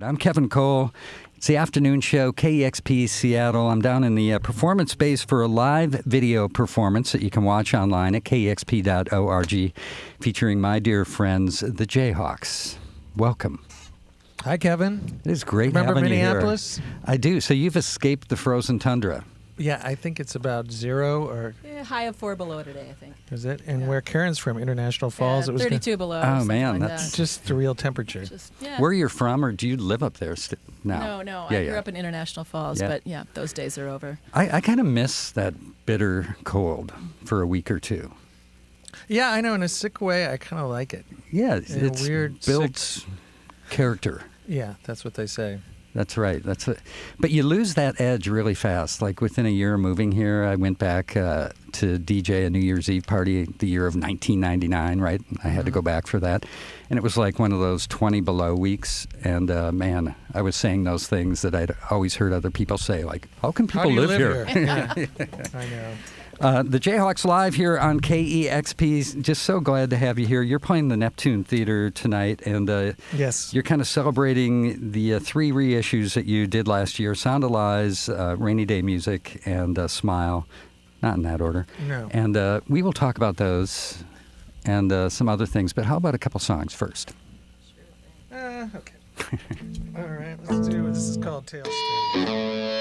I'm Kevin Cole. It's the afternoon show, KEXP Seattle. I'm down in the performance space for a live video performance that you can watch online at kexp.org, featuring my dear friends, the Jayhawks. Welcome. Hi, Kevin. It is great Remember having Minneapolis? you here. I do. So you've escaped the frozen tundra. Yeah, I think it's about 0 or... high of 4 below today, I think. Is it? And where Karen's from, International Falls? Yeah, it was 32 below. Oh, man, like that's that. just the real temperature. Where you're from, or do you live up there now? No. Yeah, I grew up in International Falls, but yeah, those days are over. I kind of miss that bitter cold for a week or two. Yeah, I know. In a sick way, I kind of like it. Yeah, In a it's weird, built character. Yeah, that's what they say. That's right. But you lose that edge really fast. Like within a year of moving here, I went back to DJ a New Year's Eve party the year of 1999, right? I had to go back for that. And it was like one of those 20 below weeks. And man, I was saying those things that I'd always heard other people say, like, how can people live here? Yeah. I know. The Jayhawks live here on KEXP. Just so glad to have you here. You're playing the Neptune Theater tonight, and Yes. you're kind of celebrating the 3 reissues that you did last year: Sound of Lies, Rainy Day Music, and Smile. Not in that order. No. And we will talk about those and some other things. But how about a couple songs first? Okay. All right, let's do it. This is called Tailspin.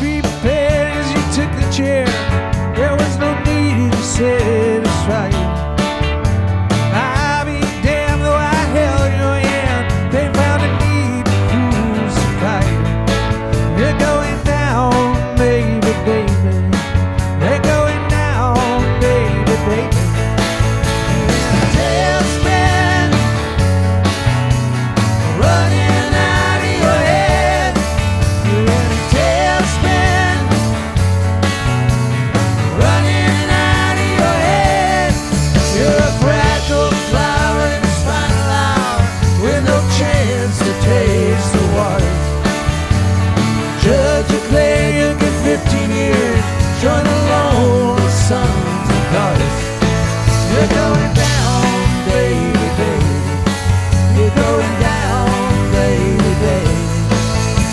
Be prepared as you took the chair. There was no need to satisfy you. I'll be damned though I held your hand. They found a need to crucify you. You're going down, baby, baby. They're going down, baby, baby. Tailspin, running out of your head. You're in a tailspin, running out of your head. You're a fragile flower in its final hour, with no chance to taste the water. Judge of clay, you get 15 years. Join the lonely sons and daughters. You're going down, baby, baby. You're going down, baby, baby.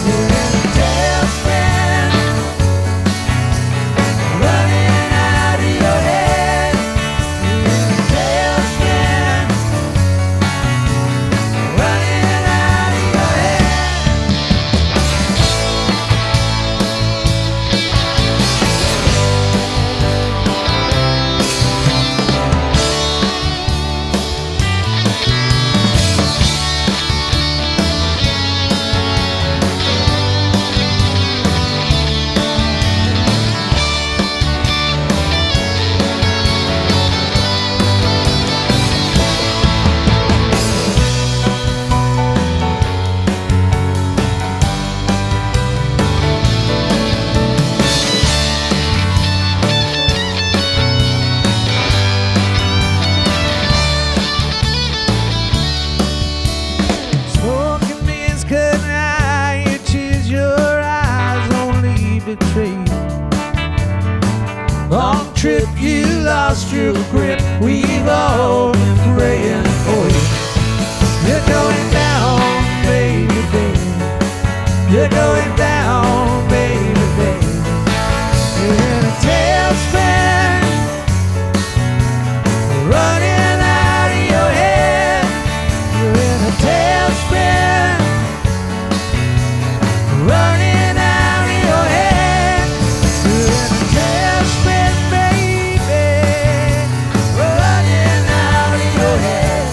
You're in a tailspin, running out of your head. You're in a tailspin, running out of your head. Smoking means cutting eye, your tears, your eyes only betray you. Long trip, you lost your grip. We've all been praying for you. You're going down, baby, baby. You're going down, baby, baby. You're in a tailspin, running out of your head. You're in a tailspin, running out of your head. You're in a tailspin, baby, running out of your head.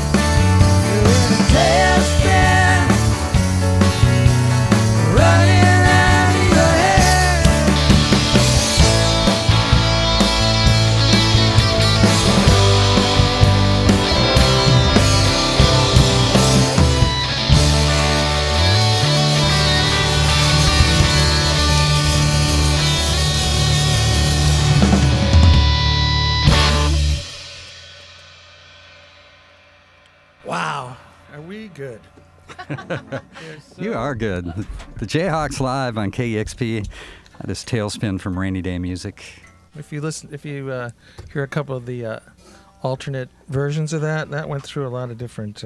You're in a tailspin, running You are good. The Jayhawks live on KEXP. That is Tailspin from Rainy Day Music. If you hear a couple of the alternate versions of that went through a lot of different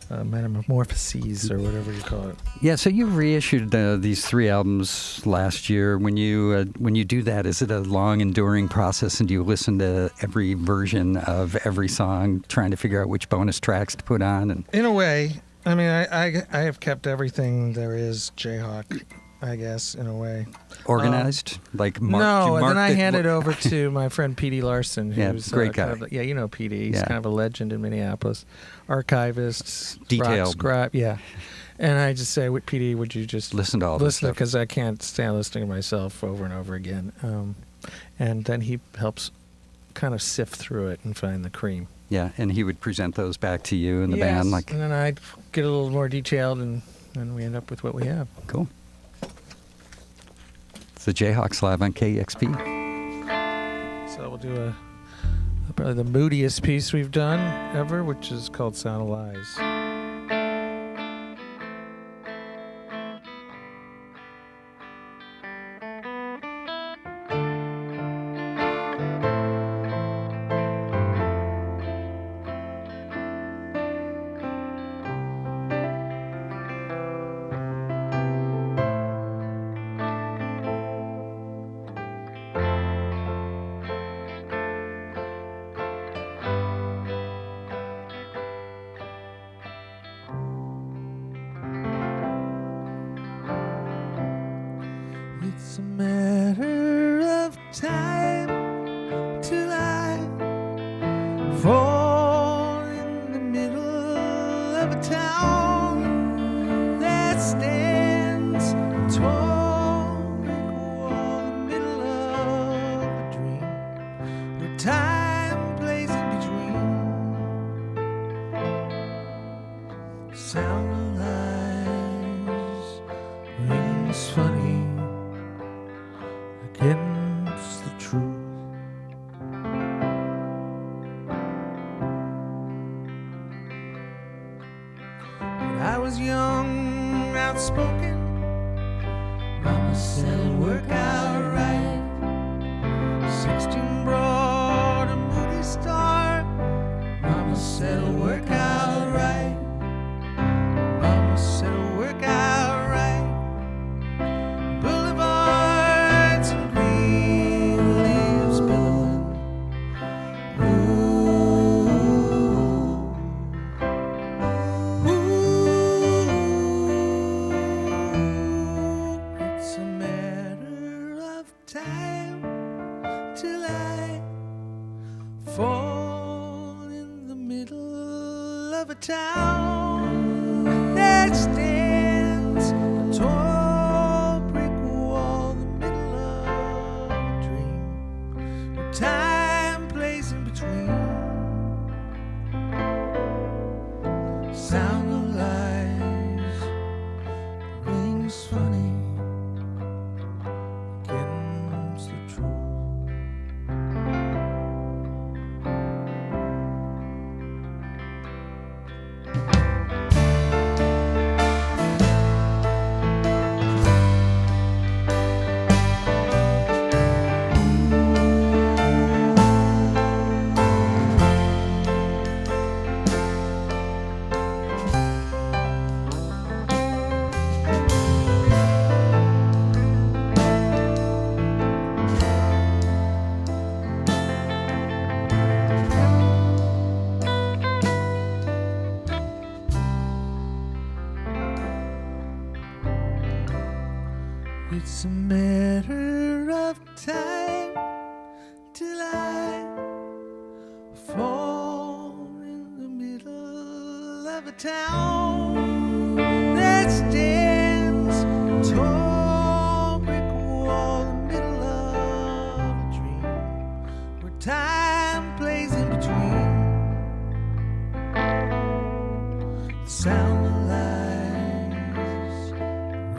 metamorphoses or whatever you call it. Yeah, so you reissued these 3 albums last year. When you do that, is it a long, enduring process, and do you listen to every version of every song, trying to figure out which bonus tracks to put on? And in a way, I mean, I have kept everything there is Jayhawk, I guess, in a way. Organized? Like no, and then I hand it over to my friend P.D. Larson, who's great guy. you know P.D. He's kind of a legend in Minneapolis. Archivist, detailed. Scribe, yeah. And I just say, P.D., would you just listen to all this stuff? Because I can't stand listening to myself over and over again. And then he helps kind of sift through it and find the cream. Yeah, and he would present those back to you and the band. And then I'd get a little more detailed, and we end up with what we have. Cool. It's the Jayhawks live on KEXP. So we'll do probably the moodiest piece we've done ever, which is called Sound of Lies. It's a matter of time till I fall in the middle of a town that stands tall like a wall in the middle of a dream, where time plays in between. Sound of lies rings funny against the truth. When I was young, outspoken, Mama said it'd work out right. 16 brought a movie star. Mama said it'll work out right. Mama said it'll work out right. Boulevards and green leaves billowing. Ooh, it's a matter of time till I fall in the middle of a town that stands a tall brick wall in the middle of a dream, where time plays in between. Sound of lies rings funny against the truth. It's a matter of time till I fall in the middle of a town that stands a tall brick wall in the middle of a dream, where time plays in between. The sound of lies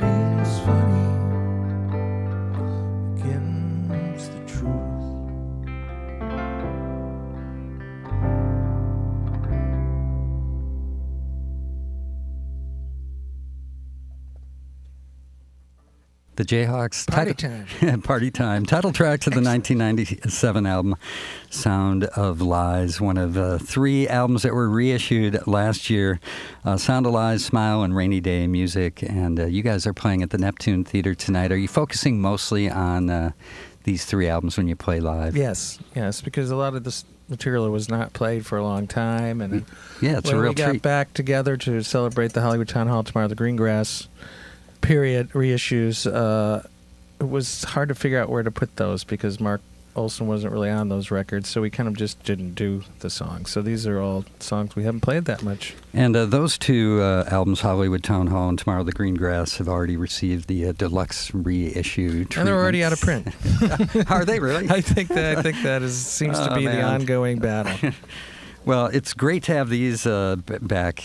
rings funny against the truth. The Jayhawks. Party time. Party time. Title track to the 1997 album, Sound of Lies, one of 3 albums that were reissued last year. Sound of Lies, Smile, and Rainy Day Music. And you guys are playing at the Neptune Theater tonight. Are you focusing mostly on these 3 albums when you play live? Yes, because a lot of this material was not played for a long time. And yeah, it's a real treat. When we got back together to celebrate the Hollywood Town Hall Tomorrow, the Greengrass period reissues, it was hard to figure out where to put those because Mark Olson wasn't really on those records, so we kind of just didn't do the songs. So these are all songs we haven't played that much. And those 2 albums, Hollywood Town Hall and Tomorrow the Greengrass, have already received the deluxe reissue treatment. And they're already out of print. Are they really? I think that seems to be the ongoing battle. Well, it's great to have these back,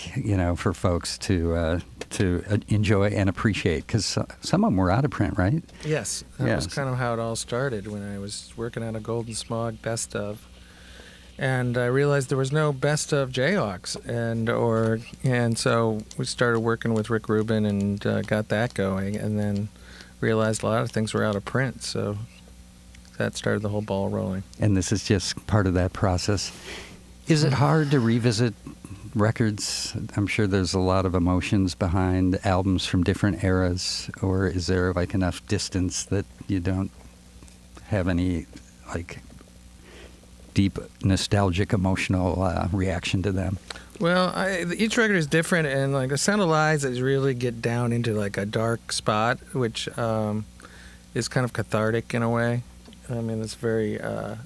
for folks to enjoy and appreciate, because some of them were out of print, right? Yes, that was kind of how it all started when I was working on a Golden Smog best of, and I realized there was no best of Jayhawks, and so we started working with Rick Rubin and got that going, and then realized a lot of things were out of print, so that started the whole ball rolling. And this is just part of that process. Is it hard to revisit records? I'm sure there's a lot of emotions behind albums from different eras, or is there like enough distance that you don't have any like deep nostalgic emotional reaction to them? Well, each record is different, and like the Sound of Lies is really get down into like a dark spot, which is kind of cathartic in a way. I mean, it's very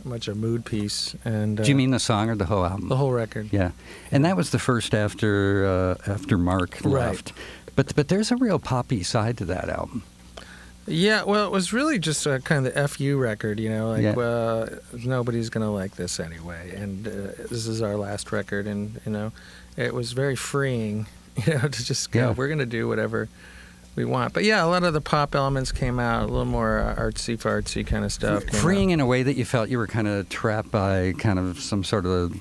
much a mood piece. And do you mean the song or the whole album? The whole record. Yeah, and that was the first after Mark left. But there's a real poppy side to that album. Yeah, well, it was really just kind of the FU record, nobody's gonna like this anyway, and this is our last record, and it was very freeing, to just go. We're gonna do whatever we want. But yeah, a lot of the pop elements came out, a little more artsy-fartsy kind of stuff. Freeing in a way that you felt you were kind of trapped by kind of some sort of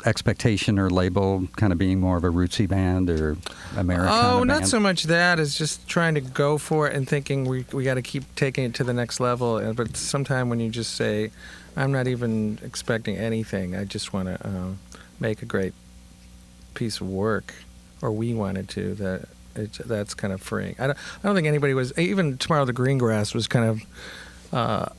expectation or label, kind of being more of a rootsy band or Americana band? Oh, not so much that. It's just trying to go for it and thinking we got to keep taking it to the next level. But sometime when you just say, I'm not even expecting anything, I just want to make a great piece of work, or we wanted to, that's kind of freeing. I don't think anybody was, even Tomorrow the Greengrass was kind of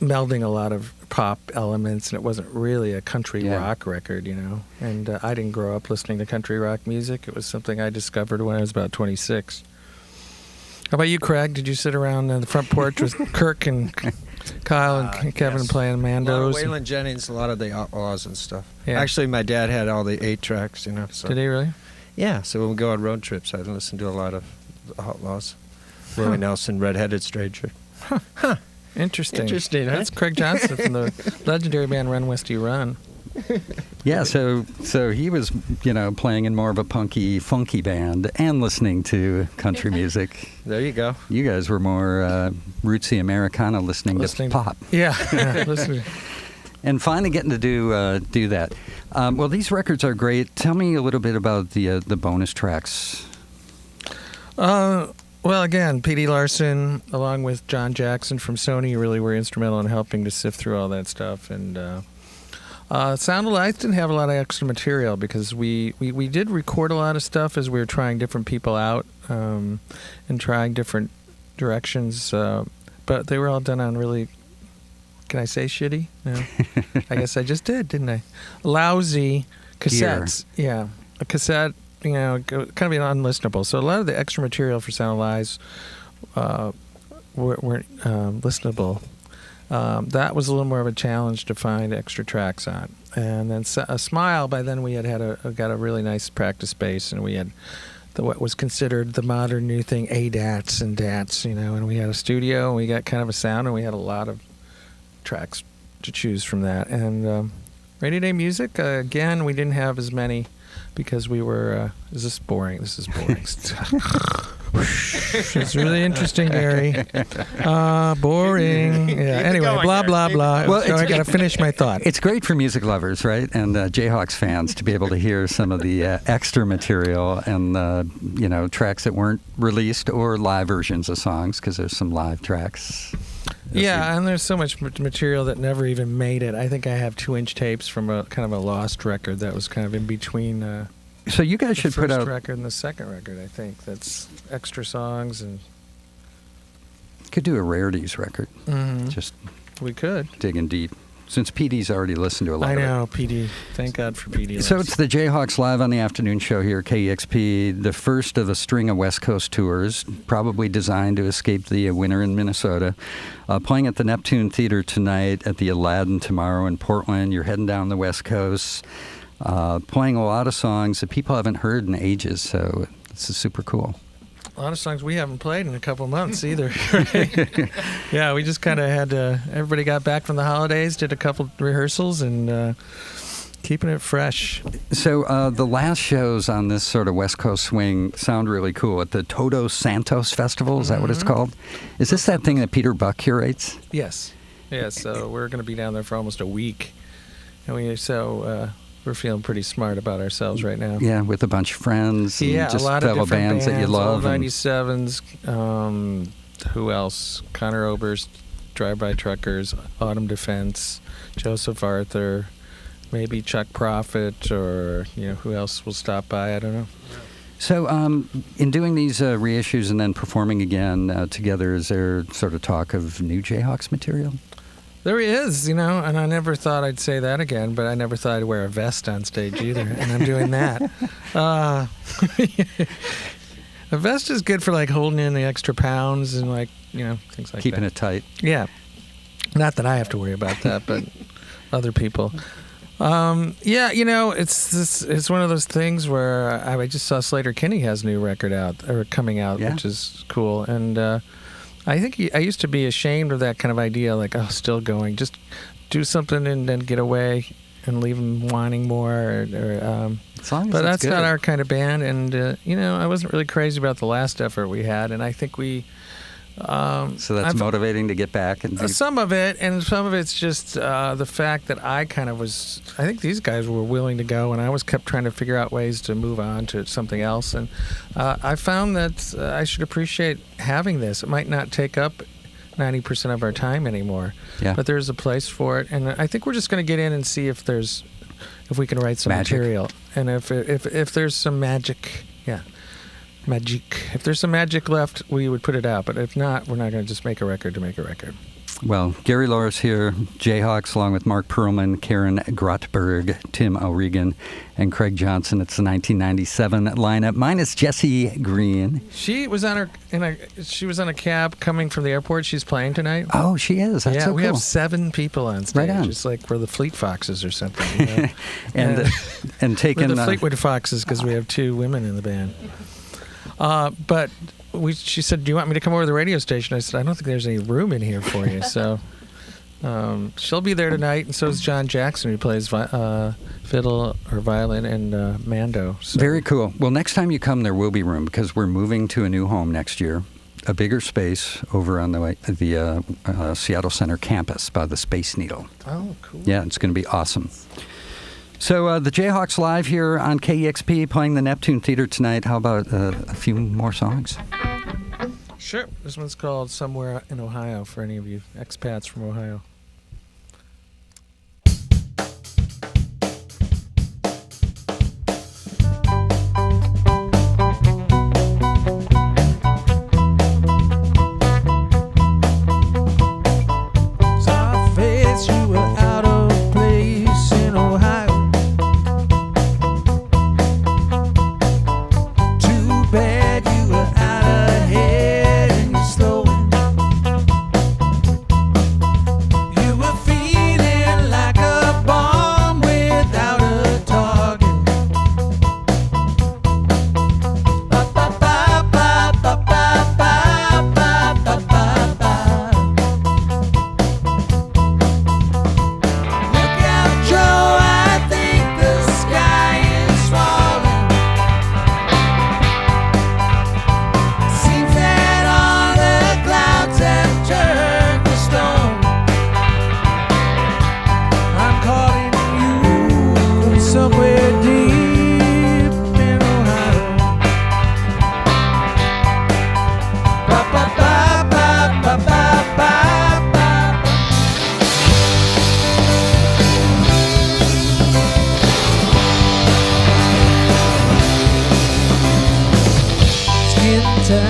melding a lot of pop elements, and it wasn't really a country rock record, And I didn't grow up listening to country rock music. It was something I discovered when I was about 26. How about you, Craig? Did you sit around the front porch with Kirk and Kyle and Kevin playing Mandos? A lot of Waylon Jennings, a lot of the Outlaws and stuff. Yeah. Actually, my dad had all the 8 tracks, So. Did he really? Yeah, so when we go on road trips, I'd listen to a lot of the Outlaws. Willie Nelson, Red-Headed Stranger. Huh. Interesting. Huh? That's Craig Johnson from the legendary band Run Westy Run. Yeah, so he was, playing in more of a punky, funky band and listening to country music. There you go. You guys were more rootsy Americana, listening to pop. Yeah, listening. And finally getting to do that. Well, these records are great. Tell me a little bit about the bonus tracks. Well, again, P.D. Larson, along with John Jackson from Sony, really were instrumental in helping to sift through all that stuff. And Sound of Lies didn't have a lot of extra material because we did record a lot of stuff as we were trying different people out and trying different directions. But they were all done on really... Can I say shitty? No. I guess I just did, didn't I? Lousy cassettes. Gear. Yeah. A cassette, kind of unlistenable. So a lot of the extra material for Sound of Lies weren't listenable. That was a little more of a challenge to find extra tracks on. And then a Smile, by then we got a really nice practice bass, and we had what was considered the modern new thing, ADATs and DATs, and we had a studio, and we got kind of a sound, and we had a lot of tracks to choose from that. And Rainy Day Music, again, we didn't have as many because we were is this boring? This is boring. It's really interesting, Gary. Boring. Yeah. Anyway, going, blah, Gary. blah, blah. Well, So I got to finish my thought. It's great for music lovers, right? And Jayhawks fans to be able to hear some of the extra material and, tracks that weren't released or live versions of songs, because there's some live tracks. Yeah, and there's so much material that never even made it. I think I have 2-inch tapes from a kind of a lost record that was kind of in between So you guys should the put first out... record and the second record, I think. That's extra songs and... Could do a rarities record. Mhm. Just We could. digging deep. Since PD's already listened to a lot I of it. know, PD. Thank God for PD. So it's the Jayhawks live on the afternoon show here at KEXP, the first of a string of West Coast tours, probably designed to escape the winter in Minnesota. Playing at the Neptune Theater tonight, at the Aladdin tomorrow in Portland. You're heading down the West Coast, playing a lot of songs that people haven't heard in ages, so this is super cool. A lot of songs we haven't played in a couple of months either. Right? Yeah, we just kind of had to... Everybody got back from the holidays, did a couple rehearsals, and keeping it fresh. So the last shows on this sort of West Coast swing sound really cool. At the Todos Santos Festival, is that what it's called? Is this that thing that Peter Buck curates? Yes. Yeah, so we're going to be down there for almost a week. And we're feeling pretty smart about ourselves right now. Yeah, with a bunch of friends and Yeah, just a lot of fellow different bands that you love. Old and- 97s. Who else? Connor Oberst, Drive-By Truckers, Autumn Defense, Joseph Arthur, maybe Chuck Prophet, or who else will stop by? I don't know. So, in doing these reissues and then performing again together, is there sort of talk of new Jayhawks material? There he is, and I never thought I'd say that again, but I never thought I'd wear a vest on stage either, and I'm doing that. A vest is good for, holding in the extra pounds and, things like Keeping that. it tight. Yeah. Not that I have to worry about that, but other people. It's one of those things where I just saw Slater Kinney has a new record coming out, Yeah. which is cool. And I think I used to be ashamed of that kind of idea, still going, just do something and then get away and leave them wanting more. As long as But it's that's good. not our kind of band. And, I wasn't really crazy about the last effort we had. And I think we... So that's motivating to get back and do... Some of it, and some of it's just the fact that I kind of was... I think these guys were willing to go, and I kept trying to figure out ways to move on to something else. And I found that I should appreciate having this. It might not take up 90% of our time anymore, Yeah. but there's a place for it. And I think we're just going to get in and see if we can write some Magic. material, and if there's some magic, magic. If there's some magic left, we would put it out. But if not, we're not going to just make a record to make a record. Well, Gary Loris here, Jayhawks, along with Mark Perlman, Karen Grotberg, Tim O'Regan, and Craig Johnson. It's the 1997 lineup, minus Jessie Green. She was on a cab coming from the airport. She's playing tonight. Oh, she is. That's so we cool. have 7 people on stage. Right on. It's like we're the Fleet Foxes or something. and We're taking... the Fleetwood Foxes because we have 2 women in the band. But she said, "Do you want me to come over to the radio station?" I said, "I don't think there's any room in here for you." So she'll be there tonight, and so is John Jackson, who plays fiddle or violin and Mando. So. Very cool. Well, next time you come, there will be room because we're moving to a new home next year, a bigger space over on the Seattle Center campus by the Space Needle. Oh, cool. Yeah, it's going to be awesome. So the Jayhawks live here on KEXP playing the Neptune Theater tonight. How about a few more songs? Sure. This one's called Somewhere in Ohio for any of you expats from Ohio. Soft face, you were out of place in Ohio. Too bad you were out ahead and you're slowing.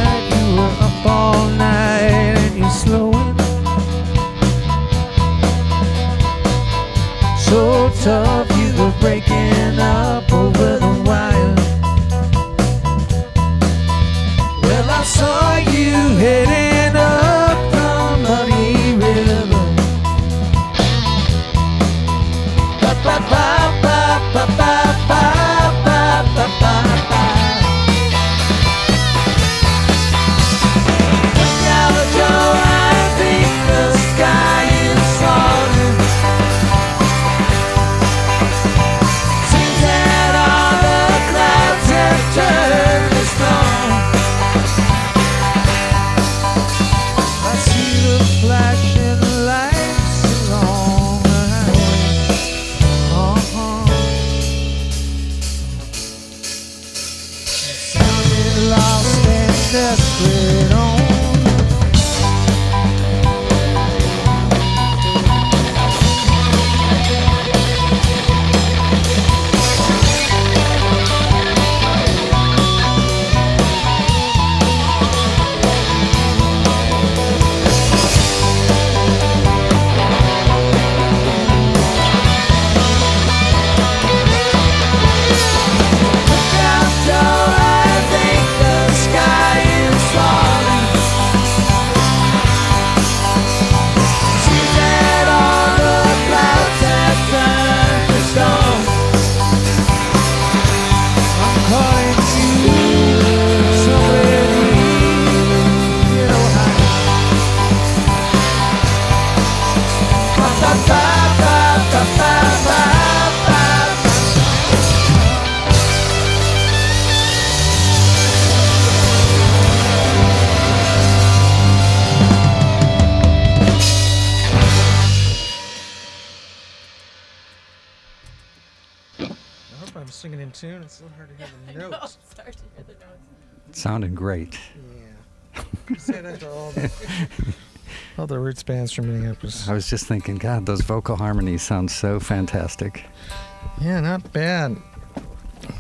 like you were up all night and you're slowing. So tough you were breaking up over the wire. Well, I saw you heading up the Muddy River. Ba ba ba ba ba ba ba ba ba ba ba. Now, Joe, I think the sky is falling. Seems that all the clouds have turned to stone. I see the flashing lights along the highway. Sounded lost and desperate on. I'm singing in tune. It's a little hard to hear the notes. It's hard to hear the notes. It sounded great. Yeah. Say that to all the roots bands from Minneapolis. I was just thinking, God, those vocal harmonies sound so fantastic. Yeah, not bad.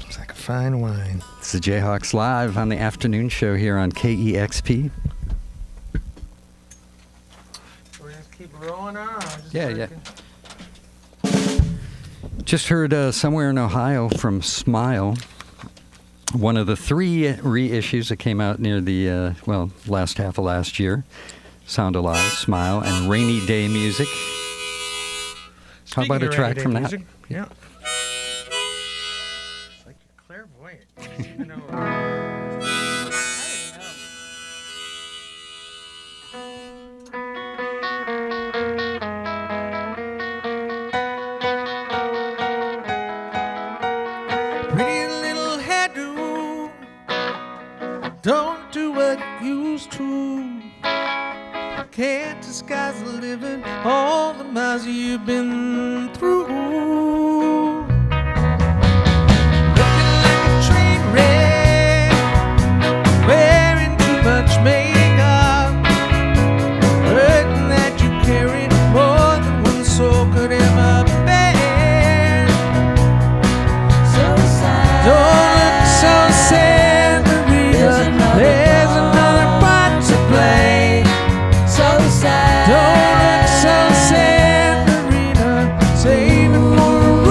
It's like a fine wine. It's the Jayhawks live on the afternoon show here on KEXP. We're just keep rolling on. Yeah. Just heard somewhere in Ohio from Smile, one of the 3 reissues that came out near the, last half of last year. Sound Alive, Smile, and Rainy Day Music. How about a track from that? Yeah. It's like you're clairvoyant. You know, I don't know. Pretty little hairdo, don't do what you used to. Can't disguise the living, all the miles you've been through. Looking like a train wreck, wearing too much makeup, hurting that you carry more than one soul could ever bear. So sad. Don't look so sad, Marina. There's another part to play. So sad. Don't look so sad, Marina. Save it for a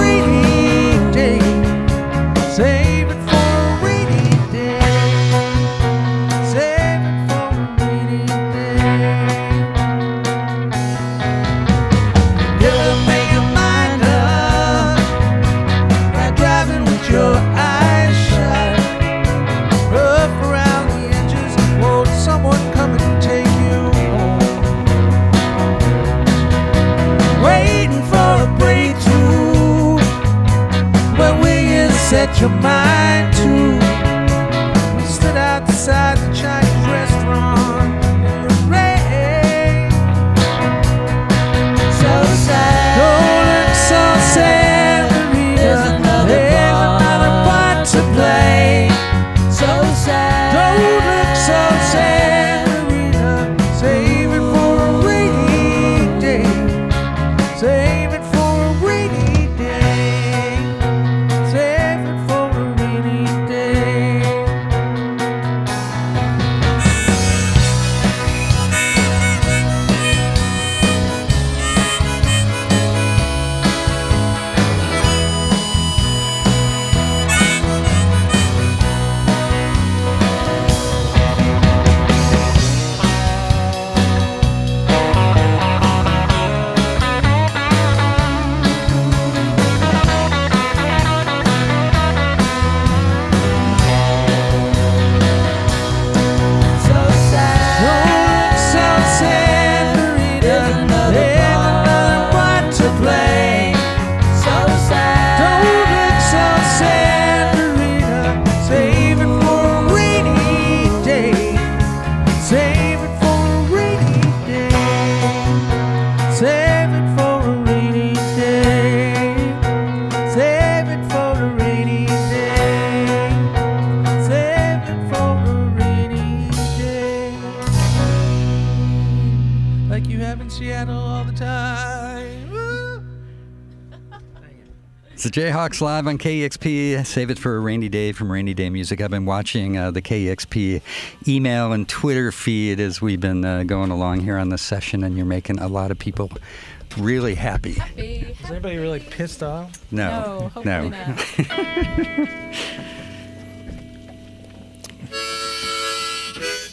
like you have in Seattle all the time. Woo! It's the Jayhawks live on KEXP. Save it for a rainy day from Rainy Day Music. I've been watching the KEXP email and Twitter feed as we've been going along here on this session, and you're making a lot of people really happy. Is anybody really pissed off? No, hopefully not.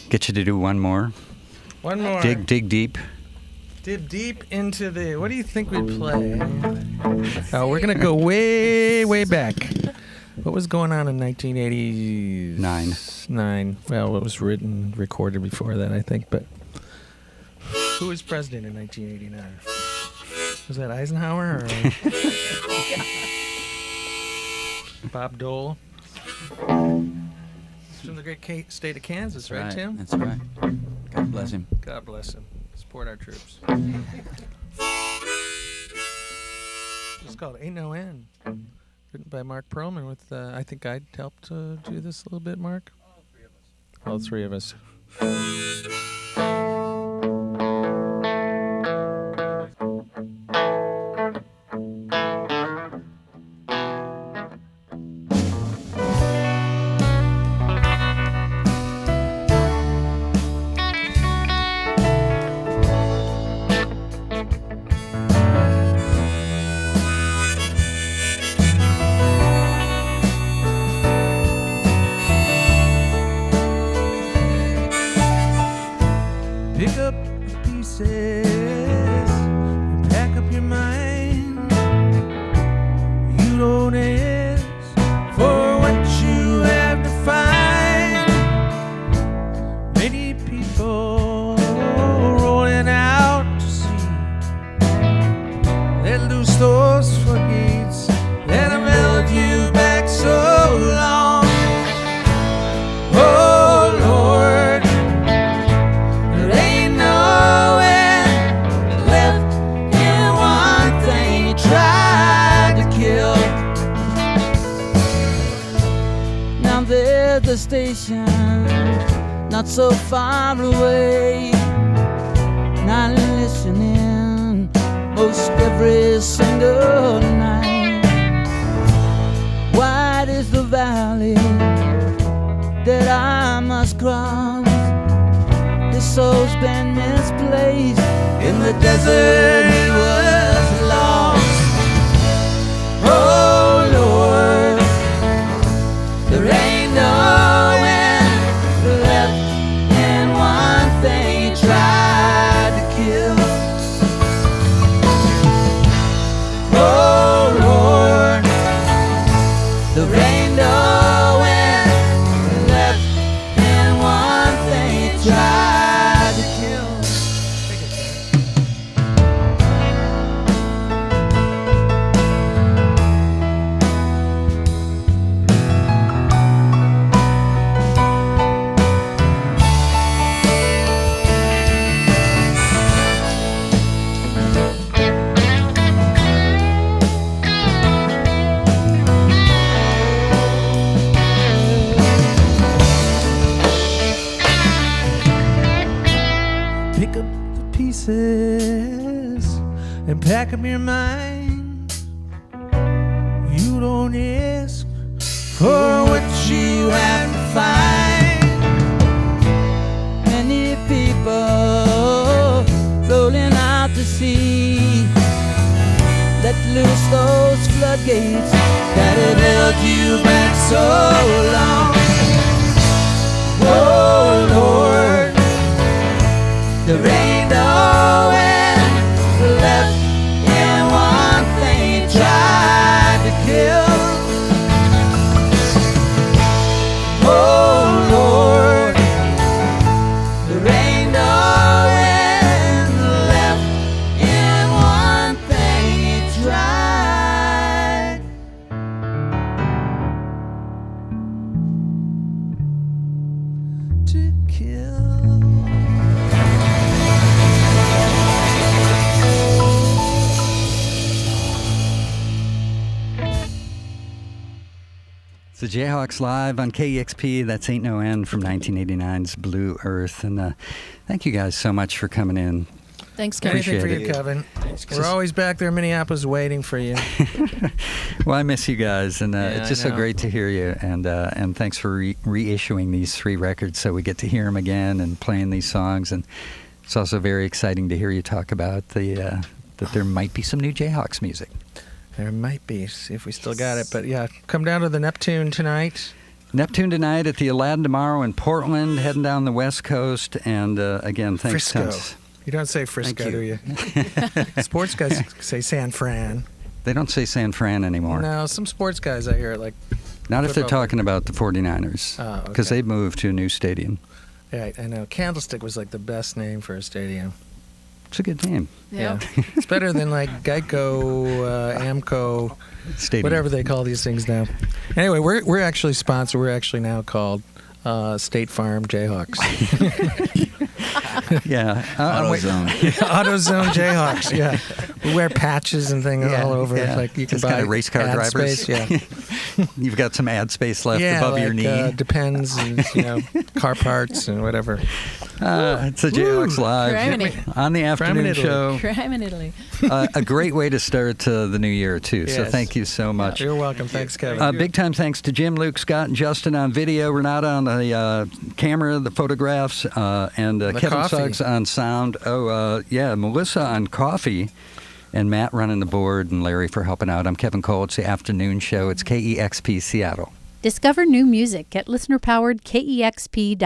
Get you to do one more. One more. Dig deep. Dip deep into the. What do you think we'd play? Oh, we're gonna go way, way back. What was going on in 1989? Well, it was written, recorded before that, I think. But who was president in 1989? Was that Eisenhower or Bob Dole? He's from the great state of Kansas, right, Tim? That's right. God bless him. God bless him. Support our troops. It's called Ain't No End. Written by Mark Perlman with, I think I helped do this a little bit, Mark? All three of us. Pick up the pieces and pack up your mind. You don't ask for what you have to find. Many people rolling out to sea. Let loose those floodgates that have held you back so long. Oh Lord, there ain't no end left in one thing you tried to kill. Now there's the station, not so far away. Not listening most every single night. Wide is the valley that I must cross. His soul's been misplaced in the desert. He was lost. Oh Lord, there ain't no end left in one thing he tried to kill. Oh Lord, there ain't no end left in one thing he tried to kill. Pick up the pieces and pack up your mind. You don't ask for what you have to find. Many people rolling out to sea. Let loose those floodgates that have held you back so long. Oh Lord, there ain't no end left in one thing he tried to kill. Oh Lord, there ain't no end left in one thing he tried to kill. It's the Jayhawks live on KEXP. That's Ain't No End from 1989's Blue Earth. And thank you guys so much for coming in. Thanks, Kevin. Anything for Appreciate you, it. Kevin. We're always back there in Minneapolis waiting for you. Well, I miss you guys, and Yeah, it's I just so know. great to hear you. And thanks for reissuing these 3 records, so we get to hear them again and playing these songs. And it's also very exciting to hear you talk about that there might be some new Jayhawks music. There might be. See if we still got it. But yeah, come down to the Neptune tonight. Neptune tonight at the Aladdin tomorrow in Portland, heading down the West Coast. And again, thanks. Frisco. tons. You don't say Frisco, Thank do you. you? Sports guys say San Fran. They don't say San Fran anymore. No, some sports guys I hear like. Not if they're football. talking about the 49ers, Oh, because okay. they've moved to a new stadium. Yeah, I know. Candlestick was like the best name for a stadium. It's a good name. Yeah. It's better than like Geico, Amco, Stadium. whatever they call these things now. Anyway, we're actually sponsored. We're actually now called State Farm Jayhawks. Yeah. AutoZone. AutoZone Jayhawks. Yeah, we wear patches and things Yeah, all over. yeah. Like you can Just buy kinda race car ad drivers. Space. Yeah, You've got some ad space left yeah, above like, your knee. Depends, and, car parts and whatever. It's a Jayhawks Live Criminy. on the afternoon Italy. show. Crime in Italy. A great way to start the new year, too. So Yes. thank you so much. You're welcome. Thanks, Kevin. Big time thanks to Jim, Luke, Scott, and Justin on video, Renata on the camera, the photographs, and The Kevin coffee. Suggs on sound. Melissa on coffee, and Matt running the board, and Larry for helping out. I'm Kevin Cole. It's the afternoon show. It's KEXP Seattle. Discover new music at listenerpowered KEXP.org.